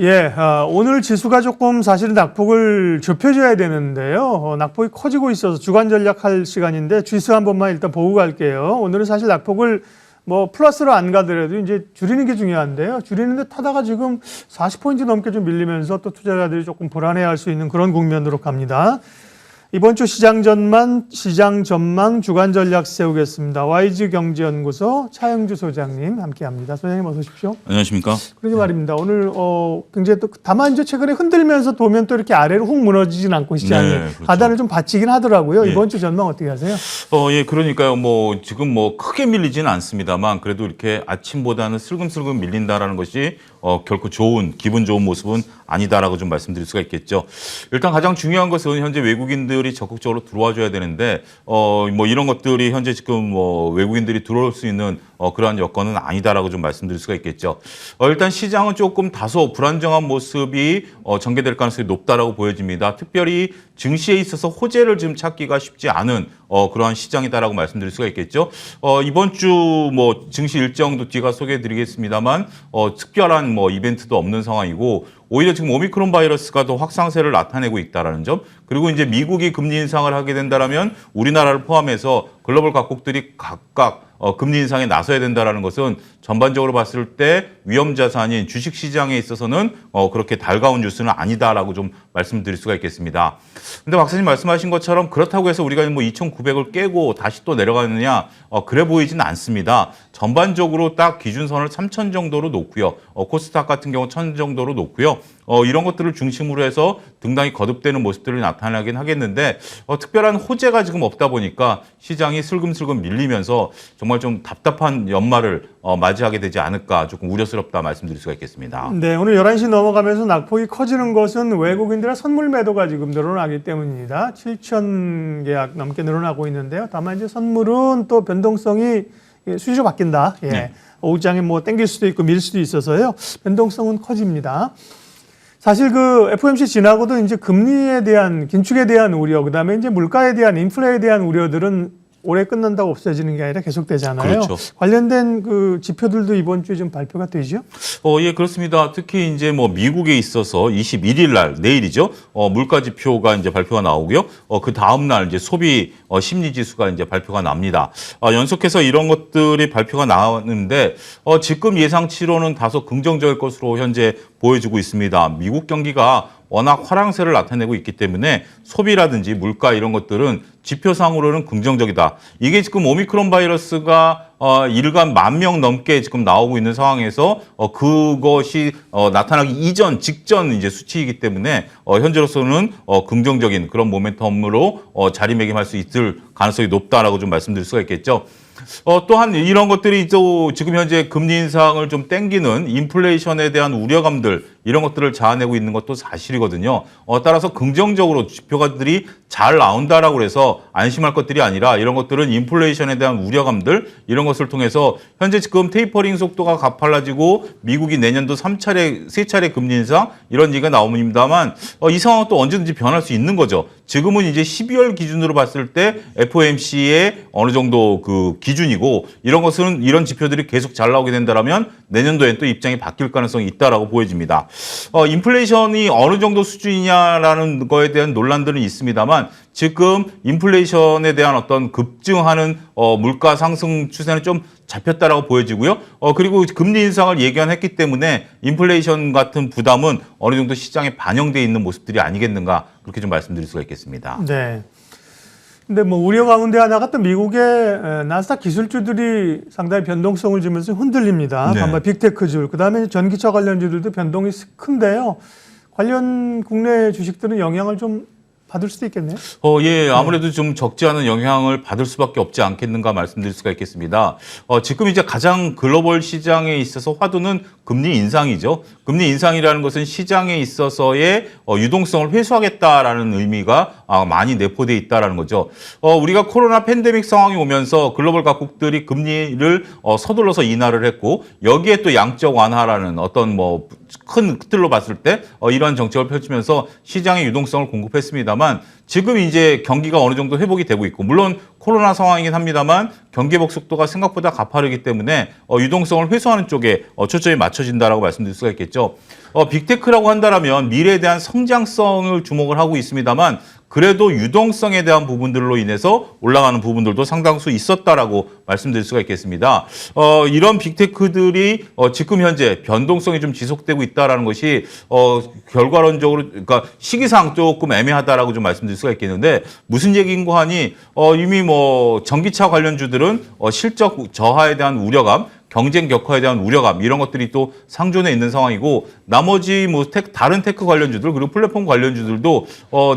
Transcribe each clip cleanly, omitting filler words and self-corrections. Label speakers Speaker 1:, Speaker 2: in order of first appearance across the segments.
Speaker 1: 예, 오늘 지수가 조금 사실은 낙폭을 좁혀줘야 되는데요. 낙폭이 커지고 있어서 주간 전략할 시간인데 지수 한 번만 일단 보고 갈게요. 오늘은 사실 낙폭을 뭐 플러스로 안 가더라도 이제 줄이는 게 중요한데요. 줄이는데 타다가 지금 40포인트 넘게 좀 밀리면서 또 투자자들이 조금 불안해할 수 있는 그런 국면으로 갑니다. 이번 주 시장 전망 주간 전략 세우겠습니다. 와이즈 경제연구소 차영주 소장님 함께합니다. 소장님 어서 오십시오.
Speaker 2: 안녕하십니까?
Speaker 1: 그러게 말입니다. 오늘 굉장히 또 다만 이제 최근에 흔들면서 보면 또 이렇게 아래로 훅 무너지진 않고 시장이
Speaker 2: 그렇죠.
Speaker 1: 바닥을 좀 받치긴 하더라고요.
Speaker 2: 예.
Speaker 1: 이번 주 전망 어떻게 하세요?
Speaker 2: 예, 그러니까요. 지금 크게 밀리지는 않습니다만 그래도 이렇게 아침보다는 슬금슬금 밀린다라는 것이 결코 기분 좋은 모습은 아니다라고 좀 말씀드릴 수가 있겠죠. 일단 가장 중요한 것은 현재 외국인들이 적극적으로 들어와 줘야 되는데 이런 것들이 현재 지금 외국인들이 들어올 수 있는 그러한 여건은 아니다라고 좀 말씀드릴 수가 있겠죠. 일단 시장은 조금 다소 불안정한 모습이 전개될 가능성이 높다라고 보여집니다. 특별히 증시에 있어서 호재를 지금 찾기가 쉽지 않은 그러한 시장이다라고 말씀드릴 수가 있겠죠. 이번 주 증시 일정도 뒤가 소개해드리겠습니다만 특별한 이벤트도 없는 상황이고 오히려 지금 오미크론 바이러스가 더 확산세를 나타내고 있다라는 점, 그리고 이제 미국이 금리 인상을 하게 된다라면 우리나라를 포함해서 글로벌 각국들이 각각 금리 인상에 나서야 된다라는 것은 전반적으로 봤을 때 위험 자산인 주식 시장에 있어서는 그렇게 달가운 뉴스는 아니다라고 좀 말씀드릴 수가 있겠습니다. 근데 박사님 말씀하신 것처럼 그렇다고 해서 우리가 2,900을 깨고 다시 또 내려가느냐 그래 보이진 않습니다. 전반적으로 딱 기준선을 3,000 정도로 놓고요. 코스닥 같은 경우 1,000 정도로 놓고요. 이런 것들을 중심으로 해서 등당이 거듭되는 모습들이 나타나긴 하겠는데 특별한 호재가 지금 없다 보니까 시장이 슬금슬금 밀리면서 정말 좀 답답한 연말을 맞이하게 되지 않을까 조금 우려스럽다 말씀드릴 수가 있겠습니다.
Speaker 1: 네, 오늘 11시 넘어가면서 낙폭이 커지는 것은 외국인들의 선물 매도가 지금 늘어나기 때문입니다. 7천 계약 넘게 늘어나고 있는데요. 다만 이제 선물은 또 변동성이 수시로 바뀐다. 예.
Speaker 2: 네.
Speaker 1: 오후장에 땡길 수도 있고 밀 수도 있어서요. 변동성은 커집니다. 사실 FOMC 지나고도 이제 금리에 대한 긴축에 대한 우려, 그다음에 이제 물가에 대한 인플레에 대한 우려들은 올해 끝난다고 없어지는 게 아니라 계속되잖아요.
Speaker 2: 그렇죠.
Speaker 1: 관련된 지표들도 이번 주에 좀 발표가 되죠?
Speaker 2: 예, 그렇습니다. 특히 이제 미국에 있어서 21일 날 내일이죠. 물가 지표가 이제 발표가 나오고요. 그 다음 날 이제 소비 심리 지수가 이제 발표가 납니다. 연속해서 이런 것들이 발표가 나왔는데 지금 예상치로는 다소 긍정적일 것으로 현재 보여지고 있습니다. 미국 경기가 워낙 화랑세를 나타내고 있기 때문에 소비라든지 물가 이런 것들은 지표상으로는 긍정적이다. 이게 지금 오미크론 바이러스가 일간 10,000명 넘게 지금 나오고 있는 상황에서 그것이 나타나기 직전 이제 수치이기 때문에 현재로서는 긍정적인 그런 모멘텀으로 자리매김할 수 있을 가능성이 높다라고 좀 말씀드릴 수가 있겠죠. 또한 이런 것들이 또 지금 현재 금리 인상을 좀 땡기는 인플레이션에 대한 우려감들 이런 것들을 자아내고 있는 것도 사실이거든요. 따라서 긍정적으로 지표가들이 잘 나온다라고 해서 안심할 것들이 아니라 이런 것들은 인플레이션에 대한 우려감들 이런 것을 통해서 현재 지금 테이퍼링 속도가 가팔라지고 미국이 내년도 3차례 금리 인상 이런 얘기가 나옵니다만 이 상황은 또 언제든지 변할 수 있는 거죠. 지금은 이제 12월 기준으로 봤을 때 FOMC의 어느 정도 기준이고 이런 지표들이 계속 잘 나오게 된다면 내년도엔 또 입장이 바뀔 가능성이 있다라고 보여집니다. 인플레이션이 어느 정도 수준이냐라는 거에 대한 논란들은 있습니다만 지금 인플레이션에 대한 어떤 급증하는 물가 상승 추세는 좀 잡혔다라고 보여지고요. 그리고 금리 인상을 예견했기 때문에 인플레이션 같은 부담은 어느 정도 시장에 반영돼 있는 모습들이 아니겠는가 그렇게 좀 말씀드릴 수가 있겠습니다.
Speaker 1: 네. 근데 우려 가운데 하나가 또 미국의 나스닥 기술주들이 상당히 변동성을 주면서 흔들립니다.
Speaker 2: 네.
Speaker 1: 반면 빅테크줄, 그다음에 전기차 관련주들도 변동이 큰데요. 관련 국내 주식들은 영향을 좀 받을 수도 있겠네요.
Speaker 2: 예, 아무래도 좀 적지 않은 영향을 받을 수밖에 없지 않겠는가 말씀드릴 수가 있겠습니다. 지금 이제 가장 글로벌 시장에 있어서 화두는 금리 인상이죠. 금리 인상이라는 것은 시장에 있어서의 유동성을 회수하겠다라는 의미가 많이 내포돼 있다라는 거죠. 우리가 코로나 팬데믹 상황이 오면서 글로벌 각국들이 금리를 서둘러서 인하를 했고 여기에 또 양적 완화라는 어떤 뭐 큰 틀로 봤을 때 이런 정책을 펼치면서 시장의 유동성을 공급했습니다만 지금 이제 경기가 어느 정도 회복이 되고 있고 물론 코로나 상황이긴 합니다만 경기 회복 속도가 생각보다 가파르기 때문에 유동성을 회수하는 쪽에 초점이 맞춰진다라고 말씀드릴 수가 있겠죠. 빅테크라고 한다라면 미래에 대한 성장성을 주목을 하고 있습니다만 그래도 유동성에 대한 부분들로 인해서 올라가는 부분들도 상당수 있었다라고 말씀드릴 수가 있겠습니다. 이런 빅테크들이 지금 현재 변동성이 좀 지속되고 있다라는 것이 결과론적으로 그러니까 시기상 조금 애매하다라고 좀 말씀드릴 수가 있겠는데 무슨 얘기인고 하니 이미 뭐 전기차 관련주들은 실적 저하에 대한 우려감 경쟁 격화에 대한 우려감 이런 것들이 또 상존해 있는 상황이고 나머지 뭐 다른 테크 관련주들 그리고 플랫폼 관련주들도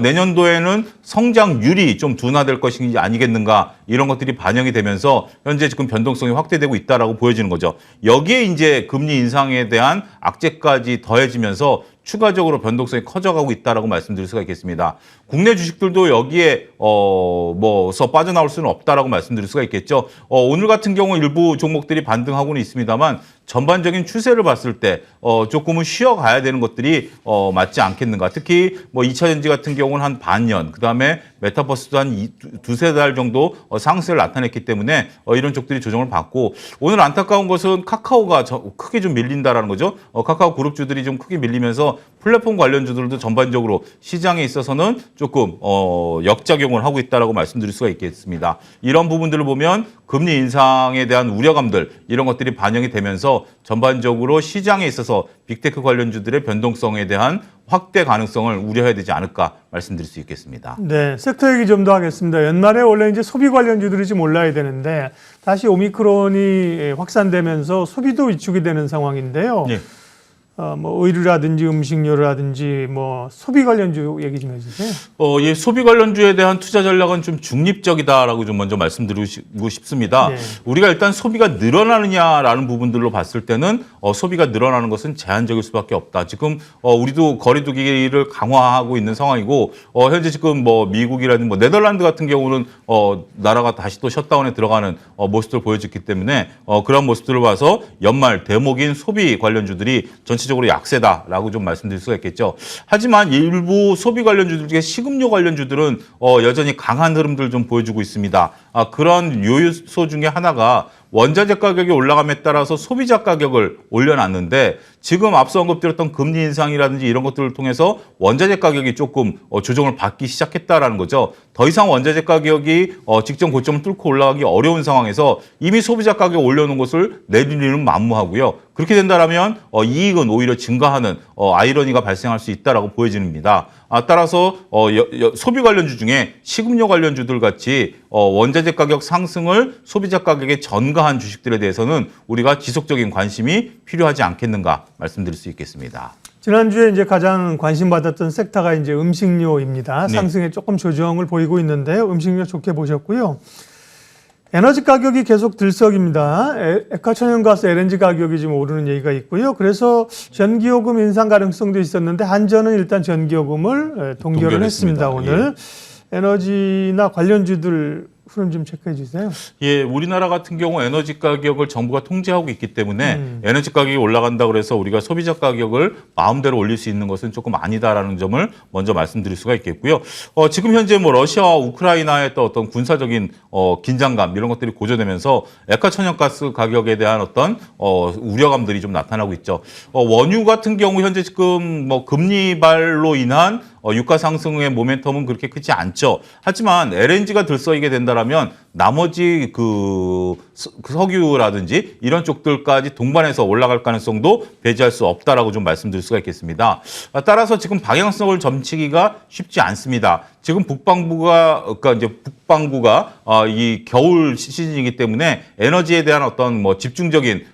Speaker 2: 내년도에는 성장률이 좀 둔화될 것이 아니겠는가 이런 것들이 반영이 되면서 현재 지금 변동성이 확대되고 있다라고 보여지는 거죠. 여기에 이제 금리 인상에 대한 악재까지 더해지면서 추가적으로 변동성이 커져가고 있다라고 말씀드릴 수가 있겠습니다. 국내 주식들도 여기에 뭐서 빠져나올 수는 없다라고 말씀드릴 수가 있겠죠. 오늘 같은 경우 일부 종목들이 반등하고는 있습니다만 전반적인 추세를 봤을 때 조금은 쉬어가야 되는 것들이 맞지 않겠는가. 특히 뭐 2차 전지 같은 경우는 한 반년, 그다음에 메타버스도 한 두세 달 정도 상승을 나타냈기 때문에 이런 쪽들이 조정을 받고 오늘 안타까운 것은 카카오가 크게 좀 밀린다라는 거죠. 카카오 그룹주들이 좀 크게 밀리면서 플랫폼 관련주들도 전반적으로 시장에 있어서는 조금 역작용을 하고 있다라고 말씀드릴 수가 있겠습니다. 이런 부분들을 보면 금리 인상에 대한 우려감들 이런 것들이 반영이 되면서 전반적으로 시장에 있어서 빅테크 관련주들의 변동성에 대한 확대 가능성을 우려해야 되지 않을까 말씀드릴 수 있겠습니다.
Speaker 1: 네, 섹터 얘기 좀 더 하겠습니다. 연말에 원래 이제 소비 관련주들이 좀 올라야 되는데 다시 오미크론이 확산되면서 소비도 위축이 되는 상황인데요.
Speaker 2: 네.
Speaker 1: 뭐 의류라든지 음식료라든지 뭐 소비 관련주 얘기 좀 해주세요.
Speaker 2: 예, 소비 관련주에 대한 투자 전략은 좀 중립적이다라고 좀 먼저 말씀드리고 싶습니다.
Speaker 1: 네.
Speaker 2: 우리가 일단 소비가 늘어나느냐라는 부분들로 봤을 때는 소비가 늘어나는 것은 제한적일 수밖에 없다. 지금 우리도 거리두기를 강화하고 있는 상황이고 현재 지금 뭐 미국이라든지 뭐 네덜란드 같은 경우는 나라가 다시 또 셧다운에 들어가는 모습들을 보여줬기 때문에 그런 모습들을 봐서 연말 대목인 소비 관련주들이 전체적으로 약세다라고 좀 말씀드릴 수가 있겠죠. 하지만 일부 소비 관련주들 중에 식음료 관련주들은 여전히 강한 흐름들을 좀 보여주고 있습니다. 그런 요소 중에 하나가 원자재 가격이 올라감에 따라서 소비자 가격을 올려놨는데 지금 앞서 언급드렸던 금리 인상이라든지 이런 것들을 통해서 원자재 가격이 조금 조정을 받기 시작했다라는 거죠. 더 이상 원자재 가격이 직전 고점을 뚫고 올라가기 어려운 상황에서 이미 소비자 가격 올려놓은 것을 내리는 만무하고요. 그렇게 된다면 이익은 오히려 증가하는 아이러니가 발생할 수 있다라고 보여집니다. 따라서 소비 관련주 중에 식음료 관련주들 같이 원자재 가격 상승을 소비자 가격에 전가한 주식들에 대해서는 우리가 지속적인 관심이 필요하지 않겠는가 말씀드릴 수 있겠습니다.
Speaker 1: 지난주에 이제 가장 관심받았던 섹터가 이제 음식료입니다.
Speaker 2: 네.
Speaker 1: 상승에 조금 조정을 보이고 있는데요. 음식료 좋게 보셨고요. 에너지 가격이 계속 들썩입니다. 액화천연가스 LNG 가격이 지금 오르는 얘기가 있고요. 그래서 전기요금 인상 가능성도 있었는데 한전은 일단 전기요금을 동결을 했습니다. 오늘 에너지나 관련주들 흐름 좀 체크해 주세요.
Speaker 2: 예, 우리나라 같은 경우 에너지 가격을 정부가 통제하고 있기 때문에 에너지 가격이 올라간다고 해서 우리가 소비자 가격을 마음대로 올릴 수 있는 것은 조금 아니다라는 점을 먼저 말씀드릴 수가 있겠고요. 지금 현재 뭐 러시아와 우크라이나의 또 어떤 군사적인 긴장감 이런 것들이 고조되면서 액화천연가스 가격에 대한 어떤 우려감들이 좀 나타나고 있죠. 원유 같은 경우 현재 지금 뭐 금리발로 인한 유가 상승의 모멘텀은 그렇게 크지 않죠. 하지만 LNG가 들썩이게 된다라면 나머지 그 석유라든지 이런 쪽들까지 동반해서 올라갈 가능성도 배제할 수 없다라고 좀 말씀드릴 수가 있겠습니다. 따라서 지금 방향성을 점치기가 쉽지 않습니다. 지금 북반구가 이 겨울 시즌이기 때문에 에너지에 대한 어떤 뭐 집중적인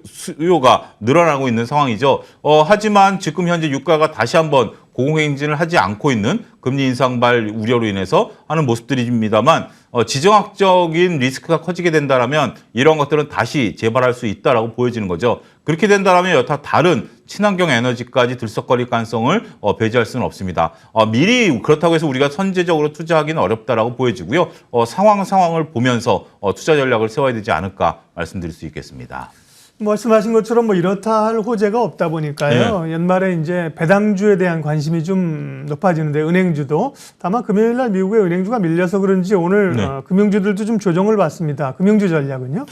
Speaker 2: 수요가 늘어나고 있는 상황이죠. 하지만 지금 현재 유가가 다시 한번 공공행진을 하지 않고 있는 금리 인상발 우려로 인해서 하는 모습들입니다만 지정학적인 리스크가 커지게 된다면 이런 것들은 다시 재발할 수 있다라고 보여지는 거죠. 그렇게 된다면 여타 다른 친환경 에너지까지 들썩거릴 가능성을 배제할 수는 없습니다. 미리 그렇다고 해서 우리가 선제적으로 투자하기는 어렵다라고 보여지고요. 상황을 보면서 투자 전략을 세워야 되지 않을까 말씀드릴 수 있겠습니다.
Speaker 1: 말씀하신 것처럼 뭐 이렇다 할 호재가 없다 보니까요. 연말에 이제 배당주에 대한 관심이 좀 높아지는데 은행주도 다만 금요일 날 미국의 은행주가 밀려서 그런지 오늘 금융주들도 좀 조정을 받습니다. 금융주 전략은요?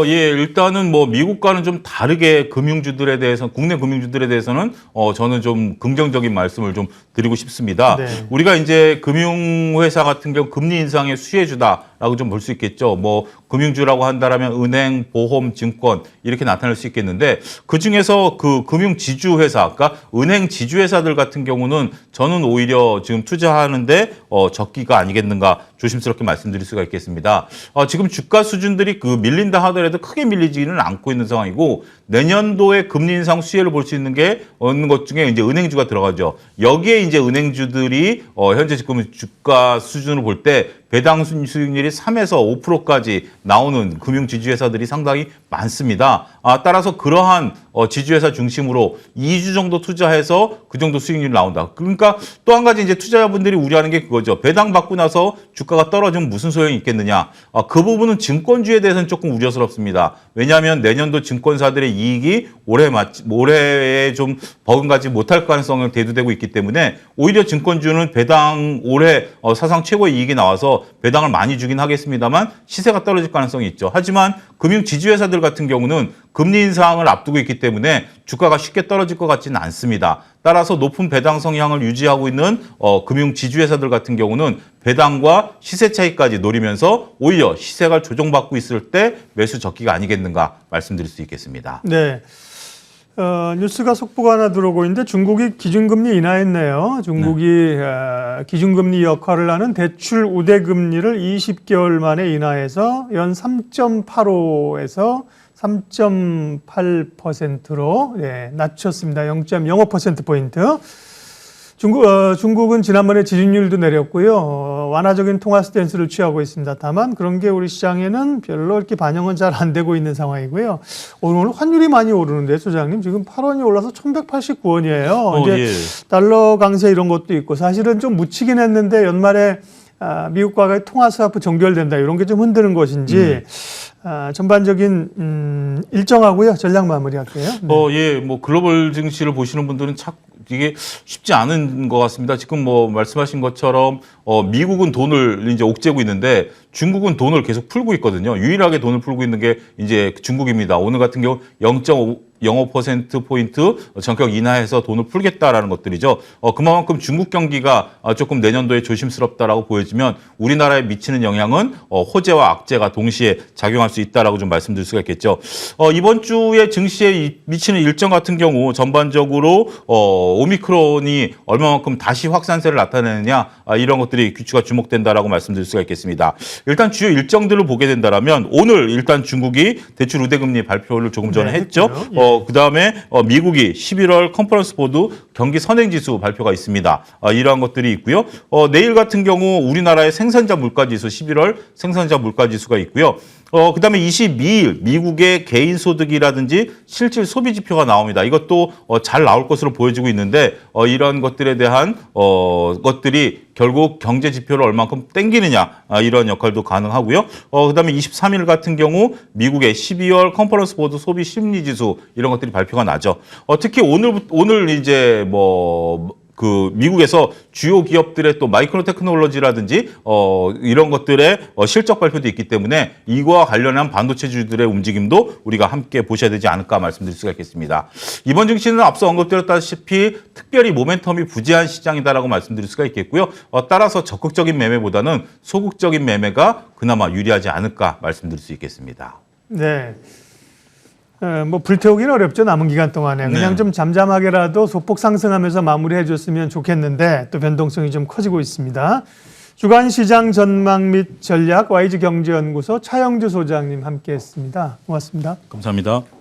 Speaker 2: 예, 일단은 뭐 미국과는 좀 다르게 금융주들에 대해서 국내 금융주들에 대해서는 저는 좀 긍정적인 말씀을 좀 드리고 싶습니다.
Speaker 1: 네.
Speaker 2: 우리가 이제 금융회사 같은 경우 금리 인상의 수혜주다라고 좀 볼 수 있겠죠. 뭐 금융주라고 한다라면 은행, 보험, 증권 이렇게 나타날 수 있겠는데 그 중에서 그 금융 지주 회사, 그러니까 은행 지주 회사들 같은 경우는 저는 오히려 지금 투자하는데 적기가 아니겠는가 조심스럽게 말씀드릴 수가 있겠습니다. 지금 주가 수준들이 그 밀린다 하더라도 크게 밀리지는 않고 있는 상황이고 내년도에 금리 인상 수혜를 볼 수 있는 게 어느 것 중에 이제 은행주가 들어가죠. 여기에 이제 은행주들이 현재 지금 주가 수준을 볼 때 배당 수익률이 3에서 5%까지 나오는 금융 지주회사들이 상당히 많습니다. 따라서 그러한 지주회사 중심으로 2주 정도 투자해서 그 정도 수익률이 나온다. 그러니까 또 한 가지 이제 투자자분들이 우려하는 게 그거죠. 배당 받고 나서 주가가 떨어지면 무슨 소용이 있겠느냐. 그 부분은 증권주에 대해서는 조금 우려스럽습니다. 왜냐하면 내년도 증권사들의 이익이 올해에 좀 버금가지 못할 가능성을 대두되고 있기 때문에 오히려 증권주는 배당 올해 사상 최고의 이익이 나와서 배당을 많이 주긴 하겠습니다만 시세가 떨어질 가능성이 있죠. 하지만 금융 지주회사들 같은 경우는 금리 인상을 앞두고 있기 때문에 주가가 쉽게 떨어질 것 같지는 않습니다. 따라서 높은 배당 성향을 유지하고 있는 금융 지주회사들 같은 경우는 배당과 시세 차이까지 노리면서 오히려 시세가 조정받고 있을 때 매수 적기가 아니겠는가 말씀드릴 수 있겠습니다.
Speaker 1: 네. 뉴스가 속보가 하나 들어오고 있는데 중국이 기준금리 인하했네요. 중국이 기준금리 역할을 하는 대출 우대금리를 20개월 만에 인하해서 연 3.85에서 3.8%로 낮췄습니다. 0.05%포인트. 중국은 지난번에 지준율도 내렸고요. 완화적인 통화 스탠스를 취하고 있습니다. 다만 그런 게 우리 시장에는 별로 이렇게 반영은 잘 안 되고 있는 상황이고요. 오늘 환율이 많이 오르는데 소장님 지금 8원이 올라서 1,189원이에요. 이제
Speaker 2: 예.
Speaker 1: 달러 강세 이런 것도 있고 사실은 좀 묻히긴 했는데 연말에 미국과의 통화 스와프 종결된다 이런 게 좀 흔드는 것인지 전반적인 일정하고요. 전략 마무리할게요. 네.
Speaker 2: 예, 뭐 글로벌 증시를 보시는 분들은 이게 쉽지 않은 것 같습니다. 지금 뭐 말씀하신 것처럼 미국은 돈을 이제 옥죄고 있는데 중국은 돈을 계속 풀고 있거든요. 유일하게 돈을 풀고 있는 게 이제 중국입니다. 오늘 같은 경우 0.05%포인트 전격 인하해서 돈을 풀겠다라는 것들이죠. 그만큼 중국 경기가 조금 내년도에 조심스럽다라고 보여지면 우리나라에 미치는 영향은 호재와 악재가 동시에 작용할 수 있다라고 좀 말씀드릴 수가 있겠죠. 이번 주에 증시에 미치는 일정 같은 경우 전반적으로 오미크론이 얼마만큼 다시 확산세를 나타내느냐 이런 것들이 귀추가 주목된다라고 말씀드릴 수가 있겠습니다. 일단 주요 일정들을 보게 된다라면 오늘 일단 중국이 대출 우대금리 발표를 조금 전에 했죠. 그다음에 미국이 11월 컨퍼런스 보드 경기 선행지수 발표가 있습니다. 이러한 것들이 있고요. 내일 같은 경우 우리나라의 생산자 물가지수 11월 생산자 물가지수가 있고요. 그다음에 22일 미국의 개인 소득이라든지 실질 소비 지표가 나옵니다. 이것도 잘 나올 것으로 보여지고 있는데 이런 것들에 대한 것들이 결국 경제 지표를 얼만큼 땡기느냐 이런 역할도 가능하고요. 그다음에 23일 같은 경우 미국의 12월 컨퍼런스 보드 소비 심리 지수 이런 것들이 발표가 나죠. 특히 오늘 이제 그 미국에서 주요 기업들의 또 마이크로 테크놀로지라든지 이런 것들의 실적 발표도 있기 때문에 이거와 관련한 반도체주들의 움직임도 우리가 함께 보셔야 되지 않을까 말씀드릴 수가 있겠습니다. 이번 증시는 앞서 언급드렸다시피 특별히 모멘텀이 부재한 시장이다라고 말씀드릴 수가 있겠고요. 따라서 적극적인 매매보다는 소극적인 매매가 그나마 유리하지 않을까 말씀드릴 수 있겠습니다.
Speaker 1: 네. 불태우기는 어렵죠. 남은 기간 동안에. 그냥 좀 잠잠하게라도 소폭 상승하면서 마무리해 줬으면 좋겠는데 또 변동성이 좀 커지고 있습니다. 주간 시장 전망 및 전략 YG경제연구소 차영주 소장님 함께했습니다. 고맙습니다.
Speaker 2: 감사합니다.